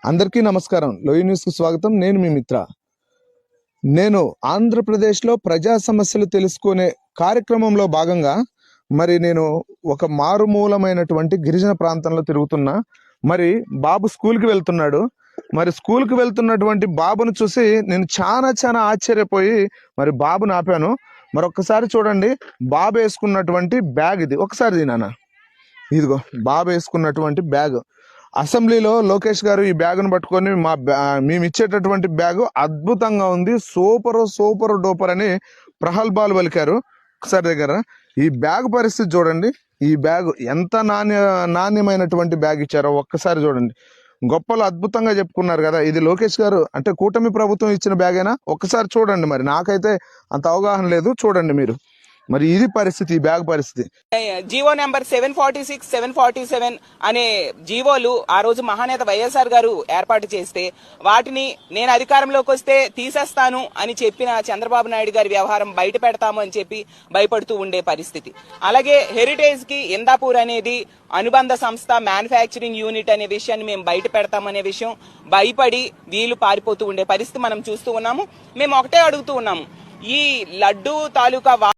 అందరికీ నమస్కారం. లోయి న్యూస్ కు స్వాగతం. నేను మీ మిత్ర. నేను ఆంధ్రప్రదేశ్లో ప్రజా సమస్యలు తెలుసుకునే కార్యక్రమంలో భాగంగా నేను ఒక మారుమూలమైనటువంటి గిరిజన ప్రాంతంలో తిరుగుతున్నా. బాబు స్కూల్కి వెళ్తున్నాడు. స్కూల్కి వెళ్తున్నటువంటి బాబును చూసి నేను చాలా ఆశ్చర్యపోయి బాబుని ఆపాను. ఒక్కసారి చూడండి, బాబు వేసుకున్నటువంటి బ్యాగ్ ఇది. ఒకసారి దీనా, ఇదిగో బాబు వేసుకున్నటువంటి బ్యాగ్. అసెంబ్లీలో లోకేష్ గారు ఈ బ్యాగ్ను పట్టుకొని మేము ఇచ్చేటటువంటి బ్యాగ్ అద్భుతంగా ఉంది, సూపర్ డూపర్ అని ప్రగల్భాలు పలికారు. ఒకసారి దగ్గర ఈ బ్యాగ్ పరిస్థితి చూడండి. ఈ బ్యాగ్ ఎంత నాణ్యమైనటువంటి బ్యాగ్ ఇచ్చారో ఒక్కసారి చూడండి. గొప్పలు అద్భుతంగా చెప్పుకున్నారు కదా. ఇది లోకేష్ గారు అంటే కూటమి ప్రభుత్వం ఇచ్చిన బ్యాగేనా? ఒక్కసారి చూడండి. నాకైతే అంత అవగాహన లేదు, చూడండి మీరు. ఇది పరిస్థితి, ఈ బ్యాగ్ పరిస్థితి. జీవో నెంబర్ 746, 747 అనే జీవోలు ఆ రోజు మహానేత వైఎస్ఆర్ గారు ఏర్పాటు చేస్తే వాటిని నేను అధికారంలోకి వస్తే తీసేస్తాను అని చెప్పిన చంద్రబాబు నాయుడు గారి వ్యవహారం బయట పెడతాము అని చెప్పి భయపడుతూ ఉండే పరిస్థితి. అలాగే హెరిటేజ్ కి ఇందాపూర్ అనేది అనుబంధ సంస్థ, మ్యానుఫ్యాక్చరింగ్ యూనిట్ అనే విషయాన్ని మేము బయట పెడతామనే విషయం భయపడి వీళ్ళు పారిపోతూ ఉండే పరిస్థితి మనం చూస్తూ ఉన్నాము. మేము ఒకటే అడుగుతూ ఉన్నాము, ఈ లడ్డూ తాలూకా